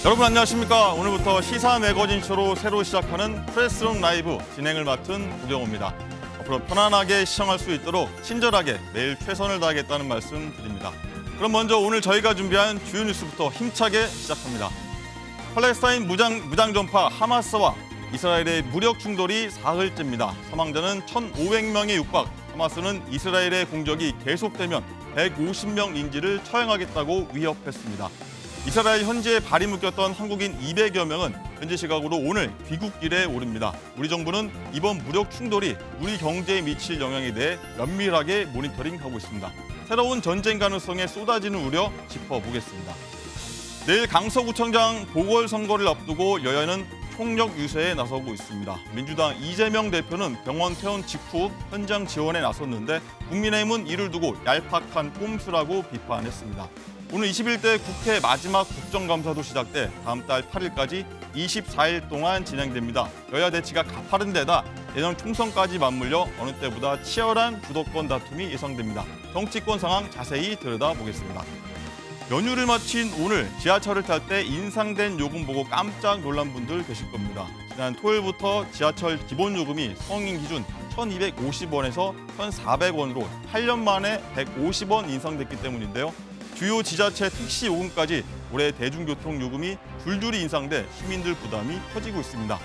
여러분 안녕하십니까? 오늘부터 시사 매거진쇼로 새로 시작하는 프레스룸 라이브 진행을 맡은 구경호입니다. 앞으로 편안하게 시청할 수 있도록 친절하게 매일 최선을 다하겠다는 말씀 드립니다. 그럼 먼저 오늘 저희가 준비한 주요 뉴스부터 힘차게 시작합니다. 팔레스타인 무장전파 하마스와 이스라엘의 무력 충돌이 사흘째입니다. 사망자는 1,500명에 육박. 하마스는 이스라엘의 공격이 계속되면 150명 인질을 처형하겠다고 위협했습니다. 이스라엘 현지에 발이 묶였던 한국인 200여 명은 현지 시각으로 오늘 귀국길에 오릅니다. 우리 정부는 이번 무력 충돌이 우리 경제에 미칠 영향에 대해 면밀하게 모니터링하고 있습니다. 새로운 전쟁 가능성에 쏟아지는 우려 짚어보겠습니다. 내일 강서구청장 보궐선거를 앞두고 여야는 총력 유세에 나서고 있습니다. 민주당 이재명 대표는 병원 퇴원 직후 현장 지원에 나섰는데 국민의힘은 이를 두고 얄팍한 꼼수라고 비판했습니다. 오늘 21대 국회 마지막 국정감사도 시작돼 다음 달 8일까지 24일 동안 진행됩니다. 여야 대치가 가파른 데다 내년 총선까지 맞물려 어느 때보다 치열한 주도권 다툼이 예상됩니다. 정치권 상황 자세히 들여다보겠습니다. 연휴를 마친 오늘 지하철을 탈 때 인상된 요금 보고 깜짝 놀란 분들 계실 겁니다. 지난 토요일부터 지하철 기본 요금이 성인 기준 1,250원에서 1,400원으로 8년 만에 150원 인상됐기 때문인데요. 주요 지자체 택시 요금까지 올해 대중교통 요금이 줄줄이 인상돼 시민들 부담이 커지고 있습니다.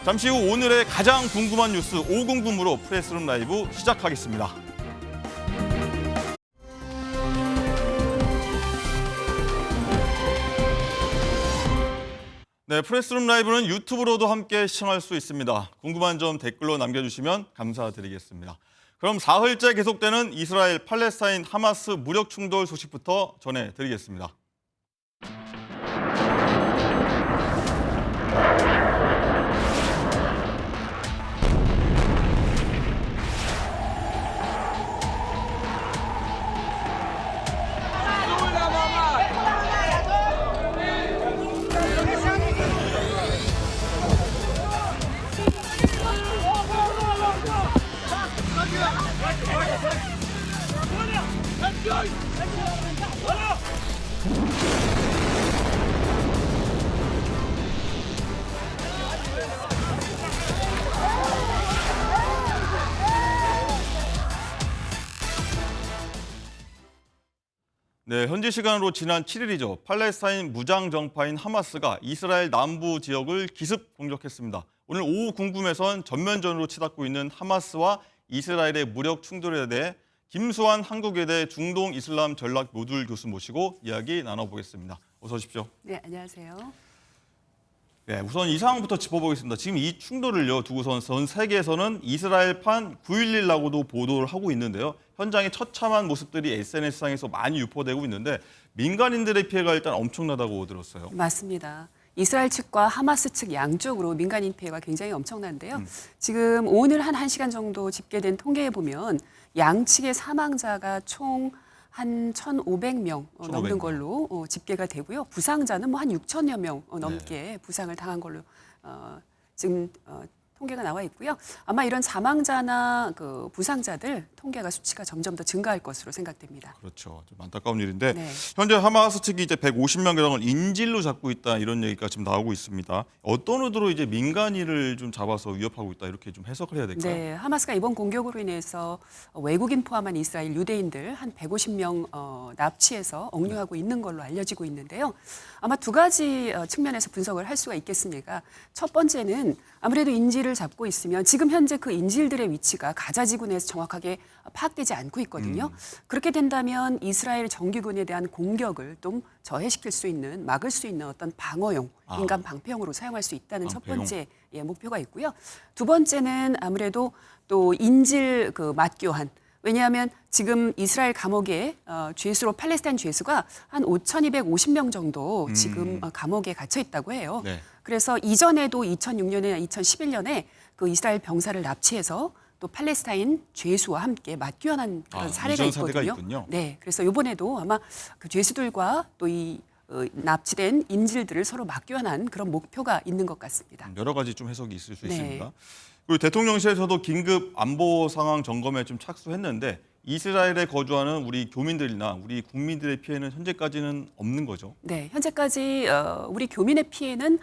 잠시 후 오늘의 가장 궁금한 뉴스 5궁금으로 프레스룸 라이브 시작하겠습니다. 네, 프레스룸 라이브는 유튜브로도 함께 시청할 수 있습니다. 궁금한 점 댓글로 남겨주시면 감사드리겠습니다. 그럼 사흘째 계속되는 이스라엘 팔레스타인 하마스 무력 충돌 소식부터 전해드리겠습니다. 네, 현지 시간으로 지난 7일이죠. 팔레스타인 무장정파인 하마스가 이스라엘 남부 지역을 기습 공격했습니다. 오늘 오후 궁금에선 전면전으로 치닫고 있는 하마스와 이스라엘의 무력 충돌에 대해 김수환 한국외대 중동 이슬람 전략 모듈 교수 모시고 이야기 나눠보겠습니다. 어서 오십시오. 네, 안녕하세요. 네, 우선 이 상황부터 짚어보겠습니다. 지금 이 충돌을요 두고선 전 세계에서는 이스라엘판 9.11라고도 보도를 하고 있는데요. 현장의 처참한 모습들이 SNS상에서 많이 유포되고 있는데 민간인들의 피해가 일단 엄청나다고 들었어요. 맞습니다. 이스라엘 측과 하마스 측 양쪽으로 민간인 피해가 굉장히 엄청난데요. 지금 오늘 한 1시간 정도 집계된 통계에 보면 양측의 사망자가 총 한 1,500명 넘는 걸로 집계가 되고요. 부상자는 뭐 한 6천여 명 넘게 부상을 당한 걸로 지금 통계가 나와 있고요. 아마 이런 사망자나 그 부상자들 통계가 수치가 점점 더 증가할 것으로 생각됩니다. 그렇죠. 좀 안타까운 일인데 네. 현재 하마스 측이 이제 150명 가량을 인질로 잡고 있다 이런 얘기가 지금 나오고 있습니다. 어떤 의도로 이제 민간인을 좀 잡아서 위협하고 있다 이렇게 좀 해석을 해야 될까요? 네, 하마스가 이번 공격으로 인해서 외국인 포함한 이스라엘 유대인들 한 150명 납치해서 억류하고 있는 걸로 알려지고 있는데요. 아마 두 가지 측면에서 분석을 할 수가 있겠습니다. 첫 번째는 아무래도 인질을 잡고 있으면 지금 현재 그 인질들의 위치가 가자 지구 내에서 정확하게 파악되지 않고 있거든요. 그렇게 된다면 이스라엘 정규군에 대한 공격을 좀 저해시킬 수 있는, 막을 수 있는 어떤 방어용, 인간 방패용으로 사용할 수 있다는 첫 번째 목표가 있고요. 두 번째는 아무래도 또 인질 그 맞교환. 왜냐하면 지금 이스라엘 감옥에 죄수로 팔레스타인 죄수가 한 5,250명 정도 지금 감옥에 갇혀 있다고 해요. 네. 그래서 이전에도 2006년이나 2011년에 그 이스라엘 병사를 납치해서 또 팔레스타인 죄수와 함께 맞교환한 그런 사례가 있거든요. 네, 그래서 이번에도 아마 그 죄수들과 또 이 납치된 인질들을 서로 맞교환한 그런 목표가 있는 것 같습니다. 여러 가지 좀 해석이 있을 수 네. 있습니다. 그리고 대통령실에서도 긴급 안보 상황 점검에 좀 착수했는데 이스라엘에 거주하는 우리 교민들이나 우리 국민들의 피해는 현재까지는 없는 거죠. 네, 현재까지 우리 교민의 피해는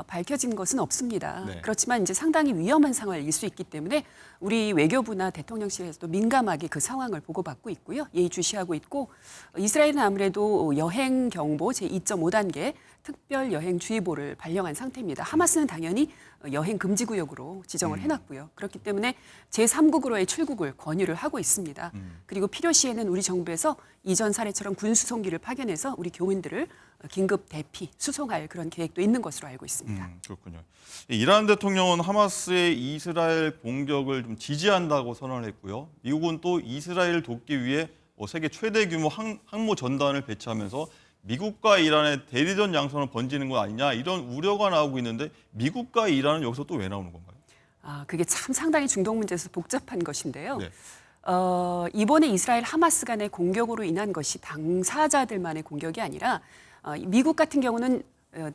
밝혀진 것은 없습니다. 네. 그렇지만 이제 상당히 위험한 상황일 수 있기 때문에 우리 외교부나 대통령실에서도 민감하게 그 상황을 보고받고 있고요. 예의주시하고 있고 이스라엘은 아무래도 여행 경보 제2.5단계 특별 여행 주의보를 발령한 상태입니다. 하마스는 당연히 여행 금지 구역으로 지정을 해놨고요. 그렇기 때문에 제3국으로의 출국을 권유를 하고 있습니다. 그리고 필요시에는 우리 정부에서 이전 사례처럼 군수송기를 파견해서 우리 교민들을 긴급 대피, 수송할 그런 계획도 있는 것으로 알고 있습니다. 그렇군요. 이란 대통령은 하마스의 이스라엘 공격을 좀 지지한다고 선언을 했고요. 미국은 또 이스라엘을 돕기 위해 세계 최대 규모 항모 전단을 배치하면서 미국과 이란의 대리전 양상으로 번지는 거 아니냐 이런 우려가 나오고 있는데 미국과 이란은 여기서 또 왜 나오는 건가요? 그게 참 상당히 중동 문제에서 복잡한 것인데요. 네. 이번에 이스라엘 하마스 간의 공격으로 인한 것이 당사자들만의 공격이 아니라 미국 같은 경우는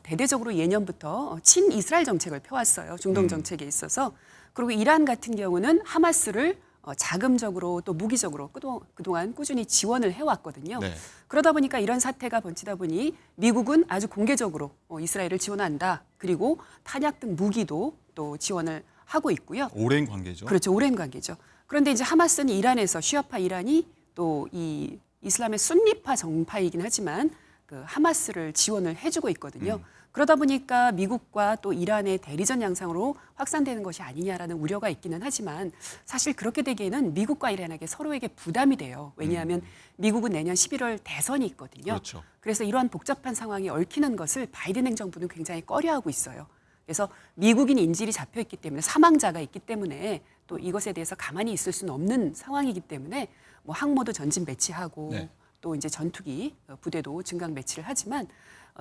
대대적으로 예년부터 친이스라엘 정책을 펴왔어요. 중동 정책에 있어서. 그리고 이란 같은 경우는 하마스를 자금적으로 또 무기적으로 그동안 꾸준히 지원을 해왔거든요. 네. 그러다 보니까 이런 사태가 번지다 보니 미국은 아주 공개적으로 이스라엘을 지원한다. 그리고 탄약 등 무기도 또 지원을 하고 있고요. 오랜 관계죠. 그렇죠. 오랜 관계죠. 그런데 이제 하마스는 이란에서 시아파 이란이 또 이 이슬람의 순니파 정파이긴 하지만 그 하마스를 지원을 해주고 있거든요. 그러다 보니까 미국과 또 이란의 대리전 양상으로 확산되는 것이 아니냐라는 우려가 있기는 하지만 사실 그렇게 되기에는 미국과 이란에게 서로에게 부담이 돼요. 왜냐하면 미국은 내년 11월 대선이 있거든요. 그렇죠. 그래서 이러한 복잡한 상황이 얽히는 것을 바이든 행정부는 굉장히 꺼려하고 있어요. 그래서 미국인 인질이 잡혀 있기 때문에 사망자가 있기 때문에 또 이것에 대해서 가만히 있을 수는 없는 상황이기 때문에 뭐 항모도 전진 배치하고 네. 또 이제 전투기 부대도 증강 배치를 하지만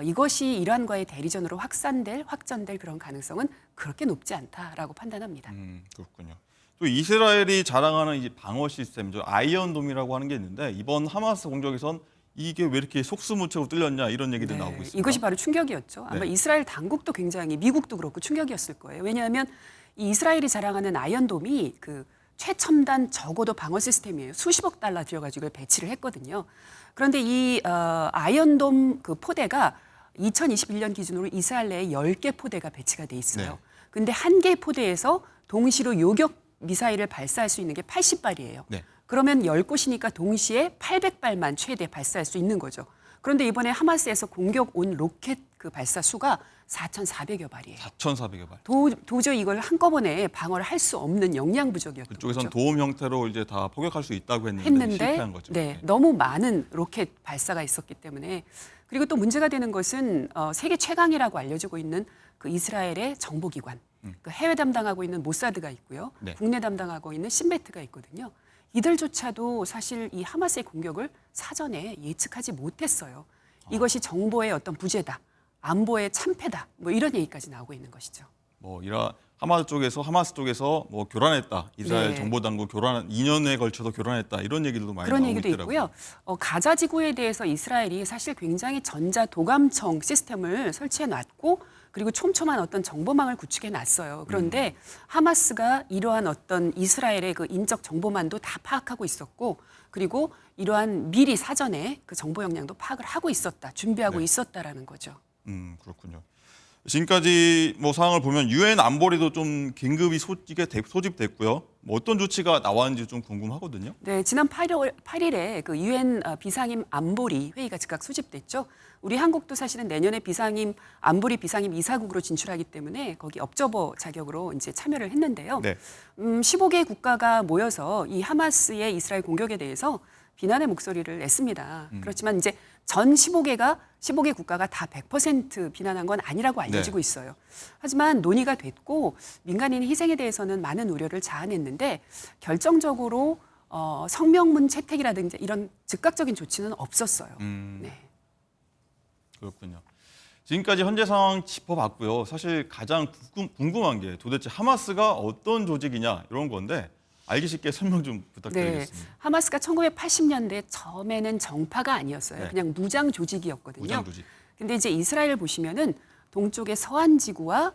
이것이 이란과의 대리전으로 확전될 그런 가능성은 그렇게 높지 않다라고 판단합니다. 그렇군요. 또 이스라엘이 자랑하는 이제 방어 시스템이죠. 아이언돔이라고 하는 게 있는데 이번 하마스 공격에선 이게 왜 이렇게 속수무책으로 뚫렸냐 이런 얘기도 나오고 있습니다. 이것이 바로 충격이었죠. 아마 네. 이스라엘 당국도 굉장히 미국도 그렇고 충격이었을 거예요. 왜냐하면 이 이스라엘이 자랑하는 아이언돔이 그 최첨단 적어도 방어 시스템이에요. 수십억 달러 들여가지고 배치를 했거든요. 그런데 이 아이언돔 그 포대가 2021년 기준으로 이스라엘 내에 10개 포대가 배치가 돼 있어요. 네. 근데 한 개 포대에서 동시로 요격 미사일을 발사할 수 있는 게 80발이에요. 네. 그러면 10곳이니까 동시에 800발만 최대 발사할 수 있는 거죠. 그런데 이번에 하마스에서 공격 온 로켓 그 발사 수가 4,400여 발이에요. 4,400여 발. 도저히 이걸 한꺼번에 방어를 할 수 없는 역량 부족이었던 그쪽에선 거죠. 도움 형태로 이제 다 포격할 수 있다고 했는데 실패한 거죠. 네, 너무 많은 로켓 발사가 있었기 때문에 그리고 또 문제가 되는 것은 세계 최강이라고 알려지고 있는 그 이스라엘의 정보기관, 그 해외 담당하고 있는 모사드가 있고요, 네. 국내 담당하고 있는 신베트가 있거든요. 이들조차도 사실 이 하마스의 공격을 사전에 예측하지 못했어요. 이것이 정보의 어떤 부재다, 안보의 참패다, 뭐 이런 얘기까지 나오고 있는 것이죠. 뭐 하마스 쪽에서 뭐 교란했다. 이스라엘 네. 정보 당국 2년에 걸쳐서 교란했다. 이런 얘기들도 많이 그런 나오고 얘기도 있더라고요. 있고요. 가자 지구에 대해서 이스라엘이 사실 굉장히 전자 도감청 시스템을 설치해 놨고 그리고 촘촘한 어떤 정보망을 구축해 놨어요. 그런데 하마스가 이러한 어떤 이스라엘의 그 인적 정보만도 다 파악하고 있었고 그리고 이러한 미리 사전에 그 정보 역량도 파악을 하고 있었다. 준비하고 네. 있었다라는 거죠. 그렇군요. 지금까지 뭐 상황을 보면 유엔 안보리도 좀 긴급히 소집됐고요. 뭐 어떤 조치가 나왔는지 좀 궁금하거든요. 네, 지난 8일에 그 유엔 비상임 안보리 회의가 즉각 소집됐죠. 우리 한국도 사실은 내년에 안보리 비상임 이사국으로 진출하기 때문에 거기 업저버 자격으로 이제 참여를 했는데요. 네. 15개 국가가 모여서 이 하마스의 이스라엘 공격에 대해서 비난의 목소리를 냈습니다. 그렇지만 이제 전 15개 국가가 다 100% 비난한 건 아니라고 알려지고 네. 있어요. 하지만 논의가 됐고 민간인 희생에 대해서는 많은 우려를 자아냈는데 결정적으로 성명문 채택이라든지 이런 즉각적인 조치는 없었어요. 네. 그렇군요. 지금까지 현재 상황 짚어봤고요. 사실 가장 궁금한 게 도대체 하마스가 어떤 조직이냐 이런 건데 알기 쉽게 설명 좀 부탁드리겠습니다. 네, 하마스가 1980년대 처음에는 정파가 아니었어요. 네. 그냥 무장 조직이었거든요. 무장 조직. 근데 이제 이스라엘 보시면은 동쪽의 서한 지구와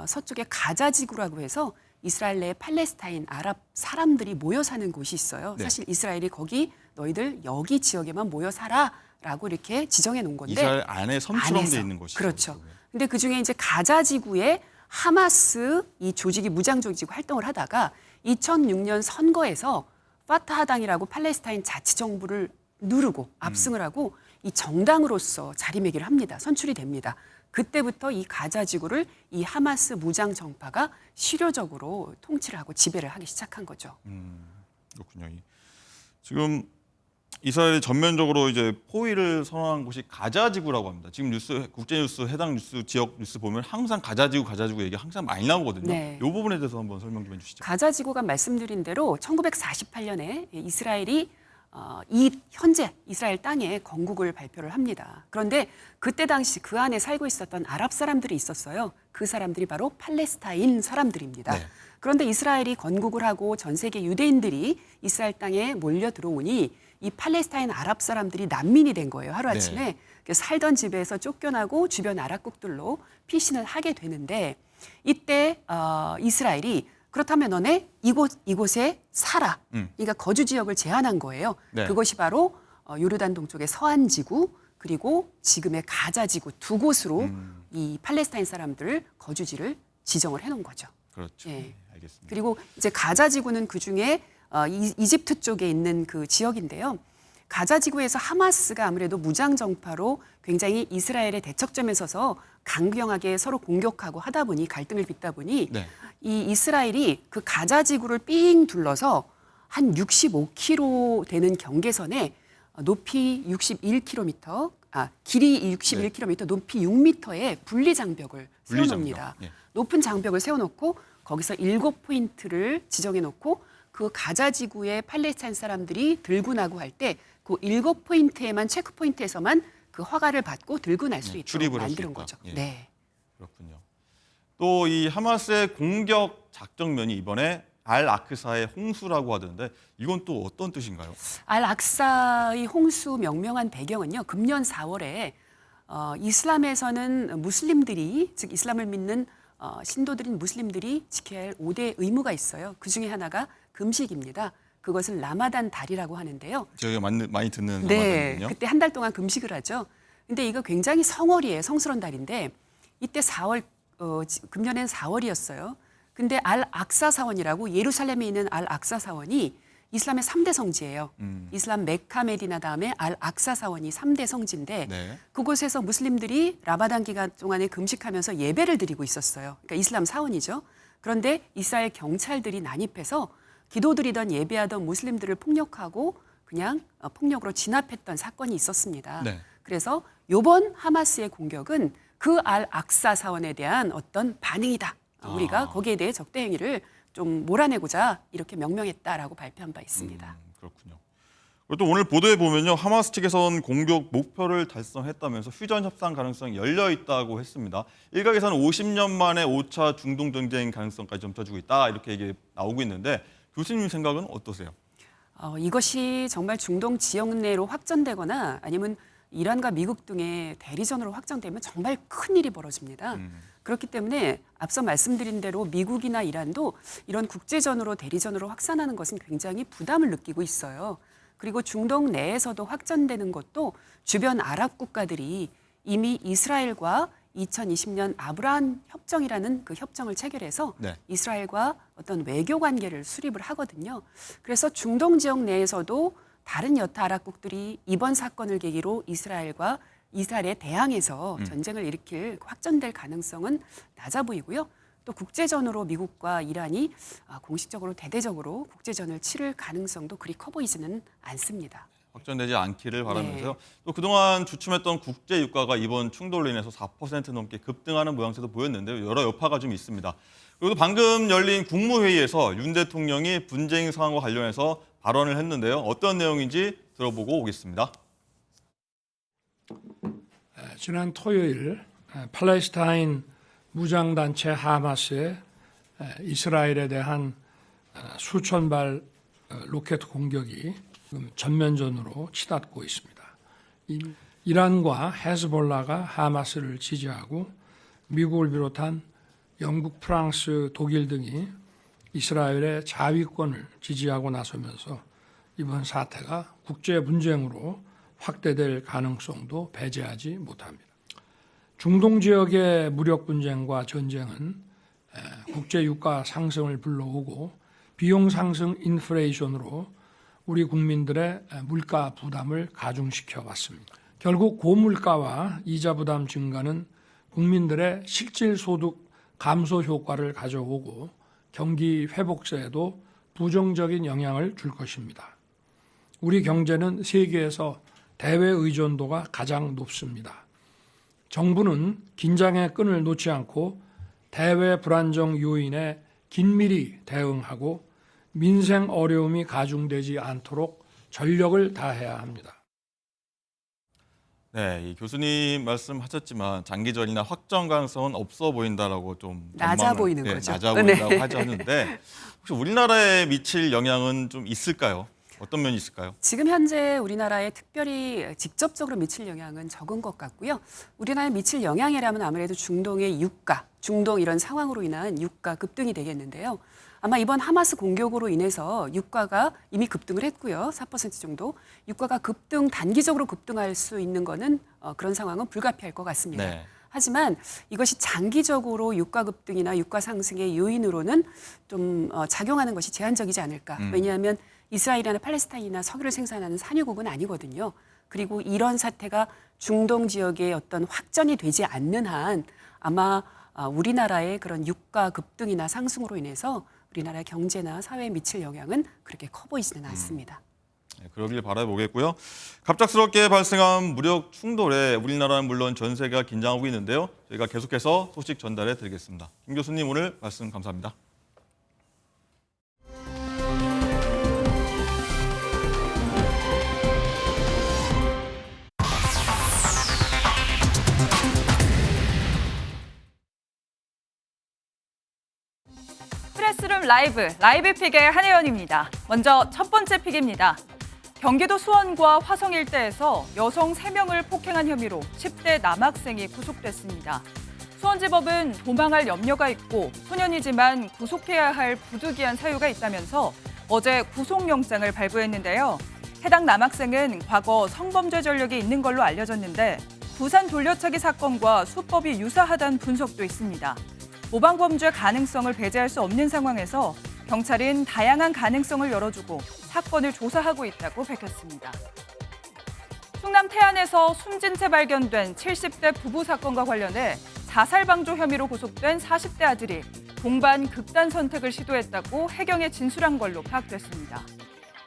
서쪽의 가자 지구라고 해서 이스라엘 내 팔레스타인 아랍 사람들이 모여 사는 곳이 있어요. 네. 사실 이스라엘이 거기 너희들 여기 지역에만 모여 살아라고 이렇게 지정해 놓은 건데 이스라엘 안에 섬처럼 안에서. 돼 있는 곳이죠. 그렇죠. 근데 그 중에 이제 가자 지구에 하마스 이 조직이 무장 조직이고 활동을 하다가 2006년 선거에서 파타하당이라고 팔레스타인 자치정부를 누르고 압승을 하고 이 정당으로서 자리매김을 합니다. 선출이 됩니다. 그때부터 이 가자 지구를 이 하마스 무장 정파가 실효적으로 통치를 하고 지배를 하기 시작한 거죠. 그렇군요. 지금 이스라엘이 전면적으로 이제 포위를 선언한 곳이 가자 지구라고 합니다. 지금 뉴스, 국제 뉴스, 해당 뉴스, 지역 뉴스 보면 항상 가자 지구 얘기 항상 많이 나오거든요. 네. 이 부분에 대해서 한번 설명 좀 해주시죠. 가자 지구가 말씀드린 대로 1948년에 이스라엘이 이 현재 이스라엘 땅에 건국을 발표를 합니다. 그런데 그때 당시 그 안에 살고 있었던 아랍 사람들이 있었어요. 그 사람들이 바로 팔레스타인 사람들입니다. 네. 그런데 이스라엘이 건국을 하고 전 세계 유대인들이 이스라엘 땅에 몰려 들어오니 이 팔레스타인 아랍 사람들이 난민이 된 거예요. 하루아침에. 네. 살던 집에서 쫓겨나고 주변 아랍국들로 피신을 하게 되는데 이때 이스라엘이 그렇다면 너네 이곳에 살아. 그러니까 거주 지역을 제한한 거예요. 네. 그것이 바로 요르단 동쪽의 서안 지구 그리고 지금의 가자 지구 두 곳으로 이 팔레스타인 사람들 거주지를 지정을 해놓은 거죠. 그렇죠. 예. 알겠습니다. 그리고 이제 가자 지구는 그 중에 이집트 쪽에 있는 그 지역인데요. 가자 지구에서 하마스가 아무래도 무장 정파로 굉장히 이스라엘의 대척점에 서서 강경하게 서로 공격하고 하다 보니 갈등을 빚다 보니 네. 이 이스라엘이 그 가자 지구를 삥 둘러서 한 65km 되는 경계선에 높이 61km, 길이 61km, 높이 6m의 분리 장벽을 세워놓습니다. 예. 높은 장벽을 세워놓고 거기서 7포인트를 지정해 놓고 그 가자 지구의 팔레스타인 사람들이 들고 나고 할 때 그 7포인트에만 체크 포인트에서만 그 허가를 받고 들고 날 수 있도록 출입을 할수 만드는 있다. 거죠. 예. 네. 그렇군요. 또 이 하마스의 공격 작전면이 이번에 알 아크사의 홍수라고 하던데 이건 또 어떤 뜻인가요? 알 악사의 홍수 명명한 배경은요. 금년 4월에 이슬람에서는 무슬림들이 즉 이슬람을 믿는 신도들인 무슬림들이 지켜야 할 5대 의무가 있어요. 그 중에 하나가 금식입니다. 그것을 라마단 달이라고 하는데요. 저희가 많이 듣는 네, 라마단이군요. 그때 한 달 동안 금식을 하죠. 근데 이거 굉장히 성월이에요. 성스러운 달인데 이때 4월 금년엔 4월이었어요. 근데 알 악사 사원이라고 예루살렘에 있는 알 악사 사원이 이슬람의 3대 성지예요. 이슬람 메카 메디나 다음에 알 악사 사원이 3대 성지인데 네. 그곳에서 무슬림들이 라마단 기간 동안에 금식하면서 예배를 드리고 있었어요. 그러니까 이슬람 사원이죠. 그런데 이스라엘 경찰들이 난입해서 기도드리던 예배하던 무슬림들을 폭력하고 그냥 폭력으로 진압했던 사건이 있었습니다. 네. 그래서 이번 하마스의 공격은 그 알 악사 사원에 대한 어떤 반응이다. 우리가 거기에 대해 적대 행위를 좀 몰아내고자 이렇게 명명했다라고 발표한 바 있습니다. 그렇군요. 그리고 또 오늘 보도에 보면요. 하마스 측에서는 공격 목표를 달성했다면서 휴전 협상 가능성이 열려 있다고 했습니다. 일각에서는 50년 만에 5차 중동 전쟁 가능성까지 점쳐주고 있다. 이렇게 얘기 나오고 있는데 교수님 생각은 어떠세요? 이것이 정말 중동 지역 내로 확전되거나 아니면 이란과 미국 등의 대리전으로 확장되면 정말 큰 일이 벌어집니다. 그렇기 때문에 앞서 말씀드린 대로 미국이나 이란도 이런 국제전으로 대리전으로 확산하는 것은 굉장히 부담을 느끼고 있어요. 그리고 중동 내에서도 확전되는 것도 주변 아랍 국가들이 이미 이스라엘과 2020년 아브라함 협정이라는 그 협정을 체결해서 네. 이스라엘과 어떤 외교 관계를 수립을 하거든요. 그래서 중동 지역 내에서도 다른 여타 아랍국들이 이번 사건을 계기로 이스라엘에 대항해서 전쟁을 일으킬 확전될 가능성은 낮아 보이고요. 또 국제전으로 미국과 이란이 공식적으로 대대적으로 국제전을 치를 가능성도 그리 커 보이지는 않습니다. 확전되지 않기를 바라면서요. 네. 또 그동안 주춤했던 국제 유가가 이번 충돌로 인해서 4% 넘게 급등하는 모양새도 보였는데요. 여러 여파가 좀 있습니다. 그리고 방금 열린 국무회의에서 윤 대통령이 분쟁 상황과 관련해서 발언을 했는데요. 어떤 내용인지 들어보고 오겠습니다. 지난 토요일 팔레스타인 무장단체 하마스의 이스라엘에 대한 수천 발 로켓 공격이 지금 전면전으로 치닫고 있습니다. 이란과 헤즈볼라가 하마스를 지지하고 미국을 비롯한 영국, 프랑스, 독일 등이 이스라엘의 자위권을 지지하고 나서면서 이번 사태가 국제 분쟁으로 확대될 가능성도 배제하지 못합니다. 중동 지역의 무력 분쟁과 전쟁은 국제 유가 상승을 불러오고 비용 상승 인플레이션으로 우리 국민들의 물가 부담을 가중시켜 왔습니다. 결국 고물가와 이자 부담 증가는 국민들의 실질 소득 감소 효과를 가져오고 경기 회복세에도 부정적인 영향을 줄 것입니다. 우리 경제는 세계에서 대외 의존도가 가장 높습니다. 정부는 긴장의 끈을 놓지 않고 대외 불안정 요인에 긴밀히 대응하고 민생 어려움이 가중되지 않도록 전력을 다해야 합니다. 네, 이 교수님 말씀하셨지만 장기전이나 확정 가능성은 없어 보인다라고 좀 낮아 보이는 거죠. 낮아 보인다고 하셨는데 혹시 우리나라에 미칠 영향은 좀 있을까요? 어떤 면이 있을까요? 지금 현재 우리나라에 특별히 직접적으로 미칠 영향은 적은 것 같고요. 우리나라에 미칠 영향이라면 아무래도 중동의 유가, 중동 이런 상황으로 인한 유가 급등이 되겠는데요. 아마 이번 하마스 공격으로 인해서 유가가 이미 급등을 했고요. 4% 정도. 유가가 단기적으로 급등할 수 있는 거는 그런 상황은 불가피할 것 같습니다. 네. 하지만 이것이 장기적으로 유가 급등이나 유가 상승의 요인으로는 좀 작용하는 것이 제한적이지 않을까. 왜냐하면 이스라엘이나 팔레스타인이나 석유를 생산하는 산유국은 아니거든요. 그리고 이런 사태가 중동 지역의 어떤 확전이 되지 않는 한 아마 우리나라의 그런 유가 급등이나 상승으로 인해서 우리나라 경제나 사회에 미칠 영향은 그렇게 커 보이지는 않습니다. 네, 그러길 바라보겠고요. 갑작스럽게 발생한 무력 충돌에 우리나라는 물론 전 세계가 긴장하고 있는데요. 저희가 계속해서 소식 전달해 드리겠습니다. 김 교수님 오늘 말씀 감사합니다. 프레스룸 라이브 픽의 한혜연입니다. 먼저 첫 번째 픽입니다. 경기도 수원과 화성 일대에서 여성 3명을 폭행한 혐의로 10대 남학생이 구속됐습니다. 수원지법은 도망할 염려가 있고 소년이지만 구속해야 할 부득이한 사유가 있다면서 어제 구속영장을 발부했는데요. 해당 남학생은 과거 성범죄 전력이 있는 걸로 알려졌는데 부산 돌려차기 사건과 수법이 유사하다는 분석도 있습니다. 모방범죄 가능성을 배제할 수 없는 상황에서 경찰은 다양한 가능성을 열어주고 사건을 조사하고 있다고 밝혔습니다. 충남 태안에서 숨진 채 발견된 70대 부부 사건과 관련해 자살 방조 혐의로 구속된 40대 아들이 동반 극단 선택을 시도했다고 해경에 진술한 걸로 파악됐습니다.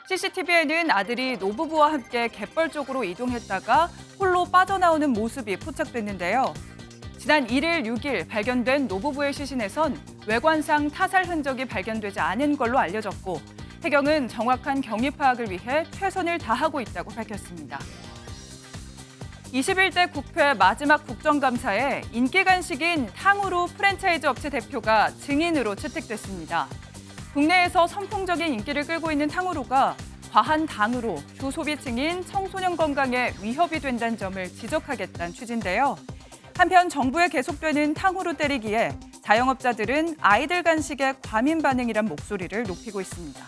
CCTV에는 아들이 노부부와 함께 갯벌 쪽으로 이동했다가 홀로 빠져나오는 모습이 포착됐는데요. 지난 1일, 6일 발견된 노부부의 시신에선 외관상 타살 흔적이 발견되지 않은 걸로 알려졌고 해경은 정확한 경위 파악을 위해 최선을 다하고 있다고 밝혔습니다. 21대 국회 마지막 국정감사에 인기 간식인 탕후루 프랜차이즈 업체 대표가 증인으로 채택됐습니다. 국내에서 선풍적인 인기를 끌고 있는 탕후루가 과한 당으로 주소비층인 청소년 건강에 위협이 된다는 점을 지적하겠다는 취지인데요. 한편 정부에 계속되는 탕후루 때리기에 자영업자들은 아이들 간식의 과민 반응이란 목소리를 높이고 있습니다.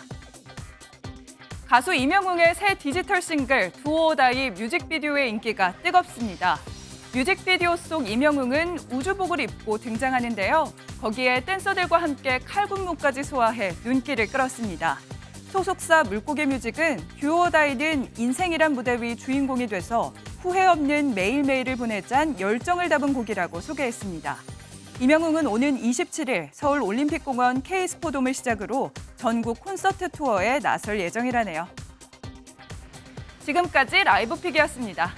가수 이명웅의 새 디지털 싱글 두오다이 뮤직비디오의 인기가 뜨겁습니다. 뮤직비디오 속 이명웅은 우주복을 입고 등장하는데요. 거기에 댄서들과 함께 칼군무까지 소화해 눈길을 끌었습니다. 소속사 물고기 뮤직은 듀오다이는 인생이란 무대 위 주인공이 돼서 후회 없는 매일매일을 보내잔 열정을 담은 곡이라고 소개했습니다. 이명웅은 오는 27일 서울 올림픽공원 K스포돔을 시작으로 전국 콘서트 투어에 나설 예정이라네요. 지금까지 라이브픽이었습니다.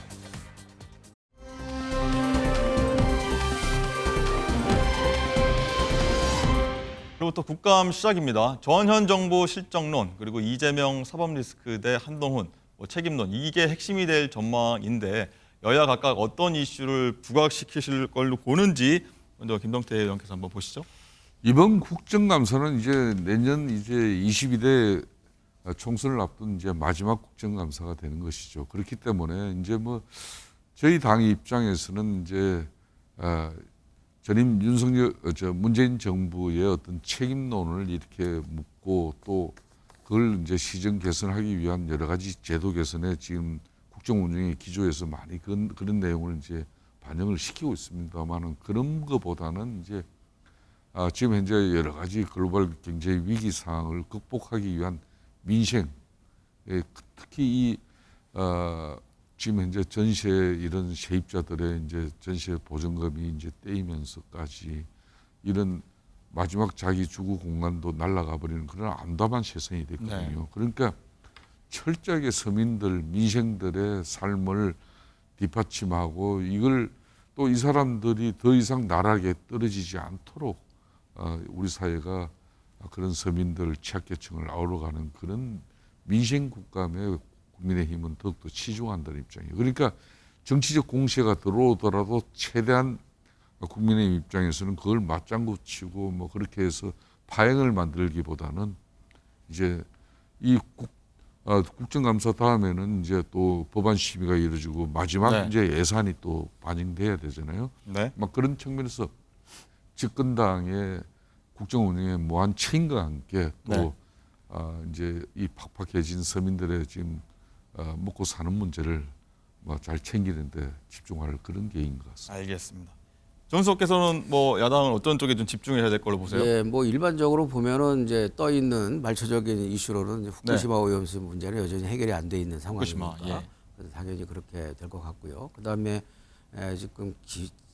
그리고 또 국감 시작입니다. 전현 정부 실정론 그리고 이재명 사법 리스크 대 한동훈 책임론 이게 핵심이 될 전망인데 여야 각각 어떤 이슈를 부각시키실 걸로 보는지 먼저 김동태 의원께서 한번 보시죠. 이번 국정감사는 이제 내년 이제 22대 총선을 앞둔 이제 마지막 국정감사가 되는 것이죠. 그렇기 때문에 이제 뭐 저희 당의 입장에서는 이제 전임 문재인 정부의 어떤 책임론을 이렇게 묻고 또 그걸 이제 시정 개선하기 위한 여러 가지 제도 개선에 지금 국정 운영의 기조에서 많이 그런 내용을 이제 반영을 시키고 있습니다만은 그런 것보다는 이제 지금 현재 여러 가지 글로벌 경제 위기 상황을 극복하기 위한 민생, 특히 이 지금 현재 전세 이런 세입자들의 이제 전세 보증금이 이제 떼이면서까지 이런 마지막 자기 주거 공간도 날아가 버리는 그런 암담한 세상이 됐거든요. 네. 그러니까 철저하게 서민들, 민생들의 삶을 뒷받침하고 이걸 또 이 사람들이 더 이상 나락에 떨어지지 않도록 우리 사회가 그런 서민들 취약계층을 아우러가는 그런 민생 국감에 국민의힘은 더욱더 치중한다는 입장이에요. 그러니까 정치적 공세가 들어오더라도 최대한 국민의힘 입장에서는 그걸 맞장구 치고 뭐 그렇게 해서 파행을 만들기보다는 이제 이 국정감사 다음에는 이제 또 법안 심의가 이루어지고 마지막 네. 이제 예산이 또 반영돼야 되잖아요. 네. 막 그런 측면에서 집권당의 국정 운영에 무한 책임과 함께 또 네. 이제 이 팍팍해진 서민들의 지금 먹고 사는 문제를 뭐 잘 챙기는데 집중할 그런 계획인 것 같습니다. 알겠습니다. 정수석께서는 뭐 야당은 어떤 쪽에 좀 집중해야 될 걸로 보세요? 예, 뭐 일반적으로 보면은 이제 떠 있는 말초적인 이슈로는 이제 후쿠시마 오염수 문제는 여전히 해결이 안 돼 있는 상황이니까 후쿠시마, 예. 그래서 당연히 그렇게 될 것 같고요. 그다음에 지금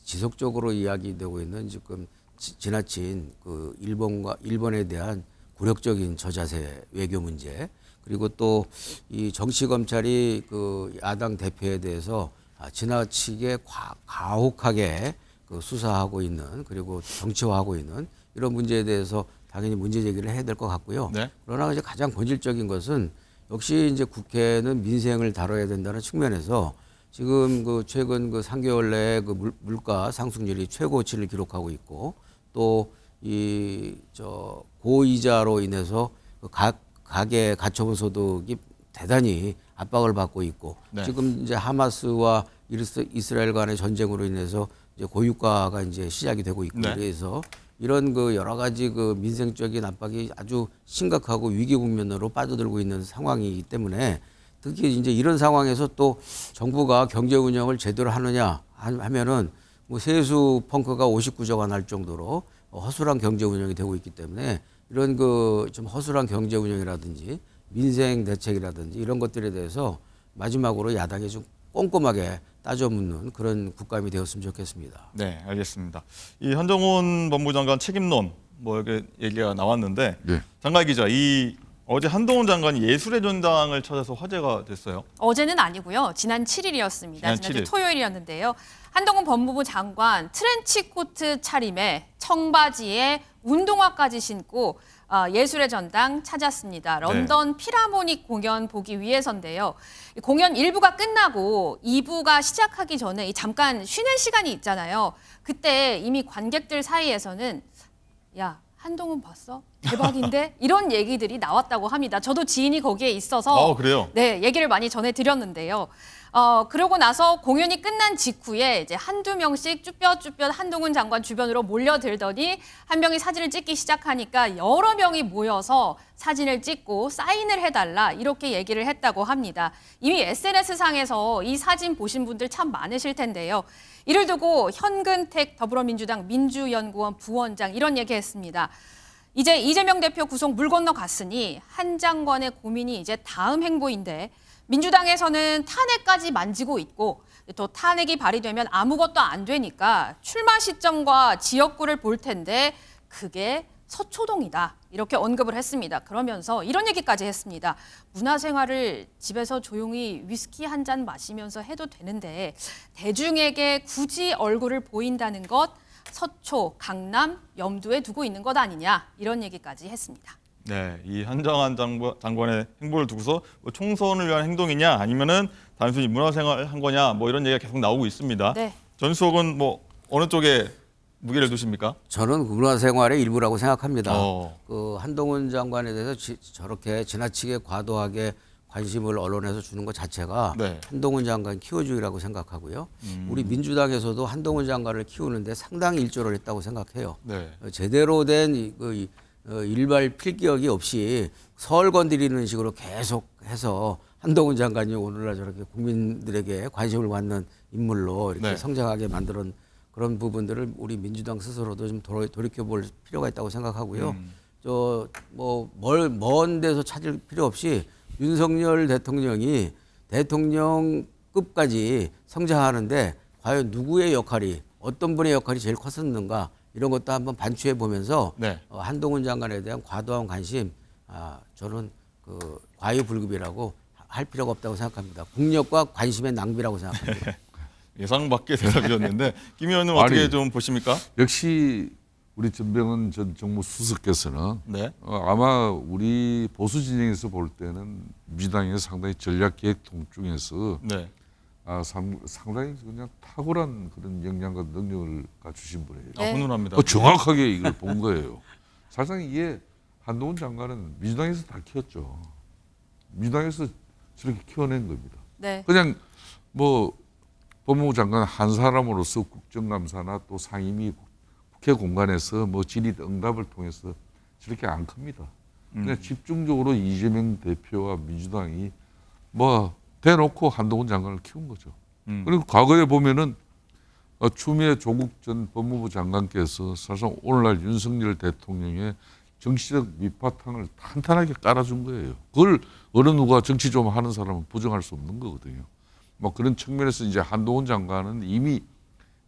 지속적으로 이야기되고 있는 지금 지나친 그 일본에 대한 굴욕적인 저자세 외교 문제 그리고 또 이 정치 검찰이 그 야당 대표에 대해서 지나치게 가혹하게 그 수사하고 있는 그리고 정치화하고 있는 이런 문제에 대해서 당연히 문제 제기를 해야 될 것 같고요. 네. 그러나 이제 가장 본질적인 것은 역시 이제 국회는 민생을 다뤄야 된다는 측면에서 지금 그 최근 그 3개월 내에 그 물가 상승률이 최고치를 기록하고 있고 또 이 고이자로 인해서 그 가계 가처분 소득이 대단히 압박을 받고 있고 네. 지금 이제 하마스와 이스라엘 간의 전쟁으로 인해서 이제 고유가가 이제 시작이 되고 있고 네. 그래서 이런 그 여러 가지 그 민생적인 압박이 아주 심각하고 위기 국면으로 빠져들고 있는 상황이기 때문에 특히 이제 이런 상황에서 또 정부가 경제 운영을 제대로 하느냐 하면은 뭐 세수 펑크가 59조가 날 정도로 허술한 경제 운영이 되고 있기 때문에 이런 그 좀 허술한 경제 운영이라든지 민생 대책이라든지 이런 것들에 대해서 마지막으로 야당이 좀 꼼꼼하게 따져 묻는 그런 국감이 되었으면 좋겠습니다. 네, 알겠습니다. 이 한동훈 법무장관 책임론 뭐 이렇게 얘기가 나왔는데 네. 장관 기자, 이 어제 한동훈 장관이 예술의 전당을 찾아서 화제가 됐어요. 어제는 아니고요. 지난 7일이었습니다. 지난 지난주 7일. 토요일이었는데요. 한동훈 법무부 장관 트렌치코트 차림에 청바지에 운동화까지 신고 예술의 전당 찾았습니다. 런던 필하모닉 공연 보기 위해서인데요. 공연 1부가 끝나고 2부가 시작하기 전에 잠깐 쉬는 시간이 있잖아요. 그때 이미 관객들 사이에서는 야, 한동훈 봤어? 대박인데? 이런 얘기들이 나왔다고 합니다. 저도 지인이 거기에 있어서 그래요? 네, 얘기를 많이 전해드렸는데요. 그러고 나서 공연이 끝난 직후에 이제 한두 명씩 쭈뼛쭈뼛 한동훈 장관 주변으로 몰려들더니 한 명이 사진을 찍기 시작하니까 여러 명이 모여서 사진을 찍고 사인을 해달라 이렇게 얘기를 했다고 합니다. 이미 SNS상에서 이 사진 보신 분들 참 많으실 텐데요. 이를 두고 현근택 더불어민주당 민주연구원 부원장 이런 얘기했습니다. 이제 이재명 대표 구속 물 건너갔으니 한 장관의 고민이 이제 다음 행보인데 민주당에서는 탄핵까지 만지고 있고 또 탄핵이 발의되면 아무것도 안 되니까 출마 시점과 지역구를 볼 텐데 그게 서초동이다. 이렇게 언급을 했습니다. 그러면서 이런 얘기까지 했습니다. 문화생활을 집에서 조용히 위스키 한 잔 마시면서 해도 되는데 대중에게 굳이 얼굴을 보인다는 것 서초, 강남 염두에 두고 있는 것 아니냐 이런 얘기까지 했습니다. 네, 이 한정환 장관의 행보를 두고서 뭐 총선을 위한 행동이냐 아니면은 단순히 문화생활을 한 거냐 뭐 이런 얘기가 계속 나오고 있습니다. 네. 전수석은 뭐 어느 쪽에 무게를 두십니까? 저는 문화생활의 일부라고 생각합니다. 어. 그 한동훈 장관에 대해서 저렇게 지나치게 과도하게 관심을 언론에서 주는 것 자체가 네. 한동훈 장관 키워주기라고 생각하고요. 우리 민주당에서도 한동훈 장관을 키우는데 상당히 일조를 했다고 생각해요. 네. 제대로 된 일발 필기역이 없이 설 건드리는 식으로 계속해서 한동훈 장관이 오늘날 저렇게 국민들에게 관심을 받는 인물로 이렇게 네. 성장하게 만드는 그런 부분들을 우리 민주당 스스로도 좀 돌이켜볼 필요가 있다고 생각하고요. 먼 데서 찾을 필요 없이 윤석열 대통령이 대통령급까지 성장하는데 과연 누구의 역할이 어떤 분의 역할이 제일 컸었는가 이런 것도 한번 반추해 보면서 네. 한동훈 장관에 대한 과도한 관심 저는 그 과유불급이라고 할 필요가 없다고 생각합니다. 국력과 관심의 낭비라고 생각합니다. 예상 밖의 대답이었는데 김 의원님 어떻게 아니, 좀 보십니까? 역시 우리 전병헌 전 정무수석께서는 네. 아마 우리 보수 진영에서 볼 때는 민주당의 상당히 전략기획통 중에서 네. 상당히 그냥 탁월한 그런 역량과 능력을 갖추신 분이에요. 네. 훈훈합니다. 정확하게 이걸 본 거예요. 사실상 이게 한동훈 장관은 민주당에서 다 키웠죠. 민주당에서 저렇게 키워낸 겁니다. 네. 그냥 뭐 법무부 장관 한 사람으로서 국정감사나 또 상임위 국회 공간에서 뭐 질의 응답을 통해서 저렇게 안 큽니다. 그냥 집중적으로 이재명 대표와 민주당이 뭐 대놓고 한동훈 장관을 키운 거죠. 그리고 과거에 보면은 추미애 조국 전 법무부 장관께서 사실상 오늘날 윤석열 대통령의 정치적 밑바탕을 탄탄하게 깔아준 거예요. 그걸 어느 누가 정치 좀 하는 사람은 부정할 수 없는 거거든요. 뭐 그런 측면에서 이제 한동훈 장관은 이미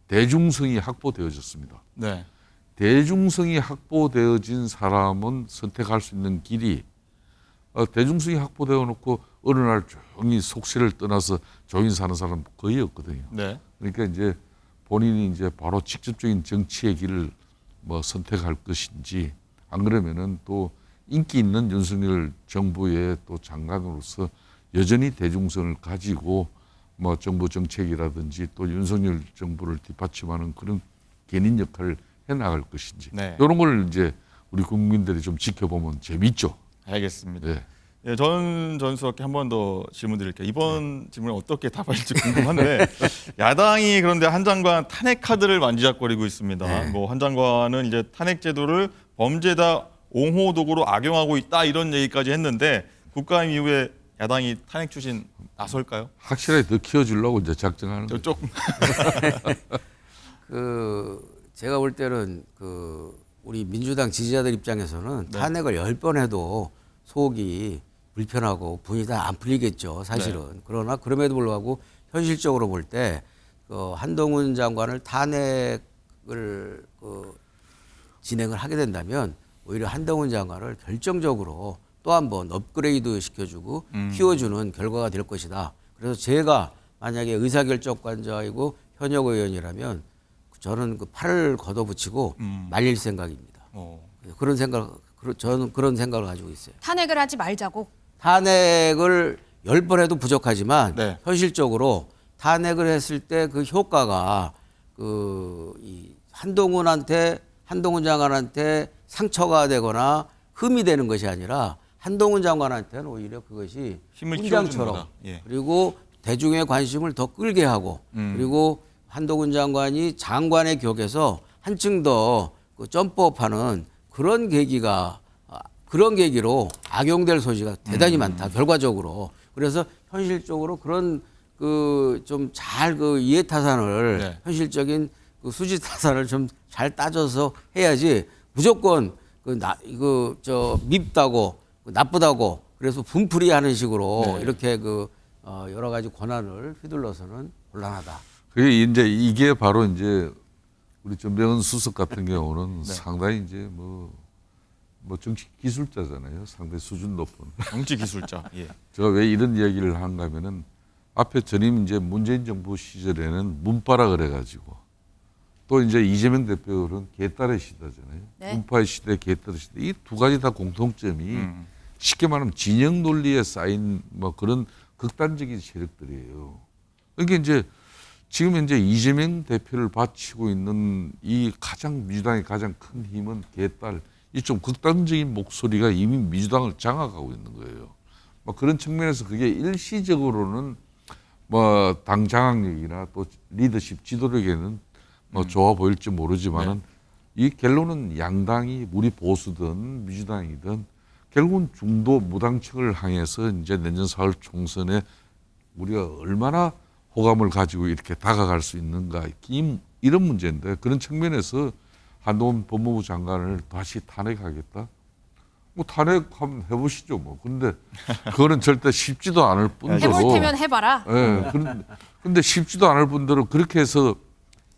대중성이 확보되어졌습니다. 네. 대중성이 확보되어진 사람은 선택할 수 있는 길이 대중성이 확보되어 놓고 어느 날 조용히 속세를 떠나서 조용히 사는 사람은 거의 없거든요. 네. 그러니까 이제 본인이 이제 바로 직접적인 정치의 길을 뭐 선택할 것인지 안 그러면은 또 인기 있는 윤석열 정부의 또 장관으로서 여전히 대중성을 가지고 뭐 정부 정책이라든지 또 윤석열 정부를 뒷받침하는 그런 견인 역할을 해 나갈 것인지 네. 이런 걸 이제 우리 국민들이 좀 지켜보면 재밌죠. 알겠습니다. 네. 예, 전 전수석께 한 번 더 질문 드릴게요. 이번 질문을 어떻게 답할지 궁금한데 야당이 그런데 한 장관 탄핵 카드를 만지작거리고 있습니다. 뭐 한 장관은 이제 탄핵 제도를 범죄다 옹호 도구로 악용하고 있다 이런 얘기까지 했는데 국가임 이후에 야당이 탄핵 추진 나설까요? 확실하게 더 키워주려고 이제 작정하는 거죠. 조금 제가 볼 때는 우리 민주당 지지자들 입장에서는 네. 탄핵을 10번 해도 속이 불편하고 분이 다 안 풀리겠죠, 사실은. 네. 그러나 그럼에도 불구하고 현실적으로 볼 때 한동훈 장관을 탄핵을 진행을 하게 된다면 오히려 한동훈 장관을 결정적으로 또 한 번 업그레이드 시켜주고 키워주는 결과가 될 것이다. 그래서 제가 만약에 의사결정권자이고 현역 의원이라면 저는 팔을 걷어붙이고 말릴 생각입니다. 저는 그런 생각을 가지고 있어요. 탄핵을 하지 말자고. 탄핵을 10번 해도 부족하지만 네. 현실적으로 탄핵을 했을 때 그 효과가 이 한동훈 장관한테 상처가 되거나 흠이 되는 것이 아니라 한동훈 장관한테는 오히려 그것이 힘을 훈장처럼 키워주는 거다. 예. 그리고 대중의 관심을 더 끌게 하고 그리고 한동훈 장관이 장관의 격에서 한층 더 점프업하는 그런 계기로 악용될 소지가 대단히 많다. 결과적으로. 그래서 현실적으로 그런 좀 잘 이해타산을 네. 현실적인 수지타산을 좀 잘 따져서 해야지 무조건 밉다고 나쁘다고 그래서 분풀이하는 식으로 네. 이렇게 여러 가지 권한을 휘둘러서는 곤란하다. 그게 이제 이게 바로 이제 우리 전병헌 수석 같은 경우는 네. 상당히 이제 뭐 정치 기술자잖아요. 상당히 수준 높은. 정치 기술자. 예. 제가 왜 이런 이야기를 한가 하면은 앞에 전임 이제 문재인 정부 시절에는 문파라 그래가지고 또 이제 이재명 대표는 개딸의 시대잖아요. 네. 문파의 시대, 개딸의 시대. 이 두 가지 다 공통점이 쉽게 말하면 진영 논리에 쌓인 뭐 그런 극단적인 세력들이에요. 그러니까 이제 지금 현재 이재명 대표를 바치고 있는 이 민주당의 가장 큰 힘은 개딸 이 좀 극단적인 목소리가 이미 민주당을 장악하고 있는 거예요. 뭐 그런 측면에서 그게 일시적으로는 뭐 당 장악력이나 또 리더십 지도력에는 뭐 좋아 보일지 모르지만은 이 결론은 양당이 우리 보수든 민주당이든 결국은 중도 무당층을 향해서 이제 내년 4월 총선에 우리가 얼마나 호감을 가지고 이렇게 다가갈 수 있는가 이런 문제인데 그런 측면에서 한동훈 법무부 장관을 다시 탄핵하겠다. 뭐 탄핵 한번 해보시죠 뭐. 근데 그거는 절대 쉽지도 않을 뿐더러. 해볼 테면 해봐라. 예. 근데 쉽지도 않을 뿐더러 그렇게 해서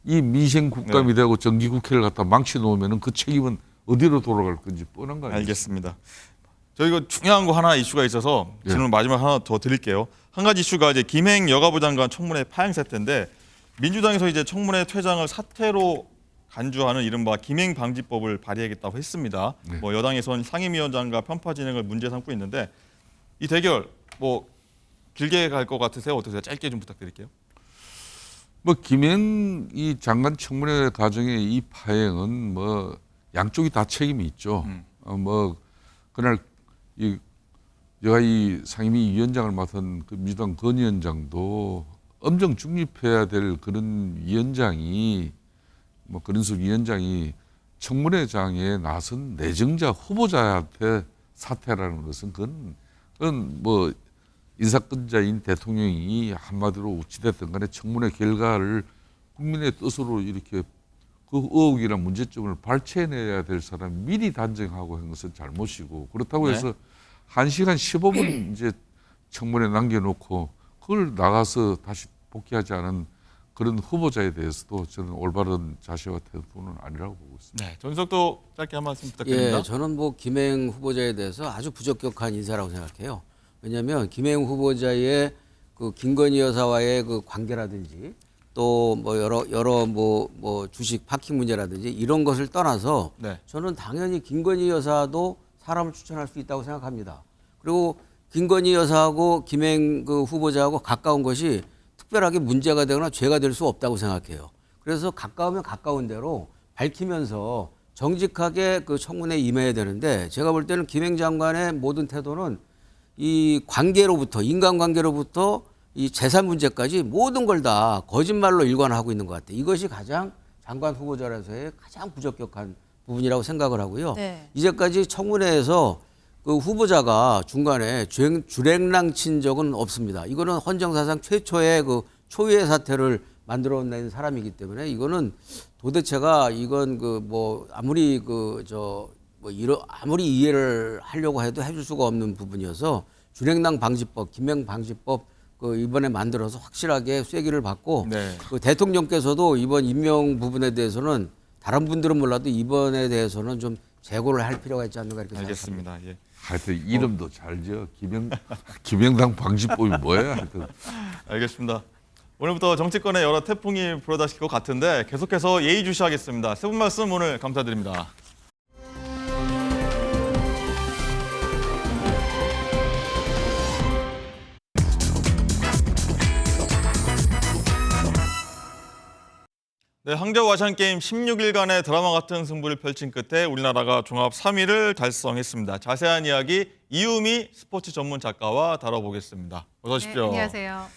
이 민생 국감이 되고 정기 국회를 갖다 망치 놓으면은 그 책임은 어디로 돌아갈 건지 뻔한 거 아니에요? 알겠습니다. 저희가 중요한 거 하나 이슈가 있어서 질문 마지막 하나 더 드릴게요. 한 가지 이슈가 이제 김행 여가부 장관 청문회 파행 사태인데 민주당에서 이제 청문회 퇴장을 사퇴로 간주하는 이른바 김행 방지법을 발의하겠다고 했습니다. 뭐 여당에선 상임위원장과 편파 진행을 문제 삼고 있는데 이 대결 뭐 길게 갈 것 같으세요? 어떠세요? 짧게 좀 부탁드릴게요. 뭐 김행 이 장관 청문회 과정의 이 파행은 뭐 양쪽이 다 책임이 있죠. 뭐 그날 제가 이 상임위 위원장을 맡은 그 민주당 건 위원장도 엄정 중립해야 될 그런 위원장이 뭐 그런수 위원장이 청문회장에 나선 내정자 후보자한테 사퇴라는 것은 그건 뭐 인사권자인 대통령이 한마디로 어찌됐든 간에 청문회 결과를 국민의 뜻으로 이렇게 그 의혹이나 문제점을 발췌해내야 될 사람이 미리 단정하고 한 것은 잘못이고 그렇다고 해서 1시간 15분 이제 청문회 남겨놓고 그걸 나가서 다시 복귀하지 않은 그런 후보자에 대해서도 저는 올바른 자세와 태도는 아니라고 보고 있습니다. 네, 전석도 짧게 한 말씀 부탁드립니다. 예, 저는 뭐 김행 후보자에 대해서 아주 부적격한 인사라고 생각해요. 왜냐하면 김행 후보자의 그 김건희 여사와의 그 관계라든지 또 뭐 여러 뭐 주식 파킹 문제라든지 이런 것을 떠나서 저는 당연히 김건희 여사도 사람을 추천할 수 있다고 생각합니다. 그리고 김건희 여사하고 김행 그 후보자하고 가까운 것이 특별하게 문제가 되거나 죄가 될 수 없다고 생각해요. 그래서 가까우면 가까운 대로 밝히면서 정직하게 그 청문회에 임해야 되는데 제가 볼 때는 김행 장관의 모든 태도는 이 관계로부터 인간관계로부터 이 재산 문제까지 모든 걸 다 거짓말로 일관하고 있는 것 같아요. 이것이 가장 장관 후보자라서의 가장 부적격한 부분이라고 생각을 하고요. 네. 이제까지 청문회에서 그 후보자가 중간에 주랭랑 친 적은 없습니다. 이거는 헌정사상 최초의 그 초유의 사태를 만들어낸 사람이기 때문에 이거는 도대체가 이건 그 뭐 아무리 아무리 이해를 하려고 해도 해줄 수가 없는 부분이어서 주랭랑 방지법, 김행 방지법 그 이번에 만들어서 확실하게 쐐기를 받고 그 대통령께서도 이번 임명 부분에 대해서는 다른 분들은 몰라도 이번에 대해서는 좀 재고를 할 필요가 있지 않는가 이렇게 생각합니다. 알겠습니다. 예. 하여튼 이름도 잘 지어 김영당 방지법이 뭐야? 하여튼 알겠습니다. 오늘부터 정치권에 여러 태풍이 불어닥칠 것 같은데 계속해서 예의주시하겠습니다. 세 분 말씀 오늘 감사드립니다. 네, 항저우 아시안게임 16일간의 드라마 같은 승부를 펼친 끝에 우리나라가 종합 3위를 달성했습니다. 자세한 이야기 이유미 스포츠 전문 작가와 다뤄보겠습니다. 어서 오십시오. 네, 안녕하세요.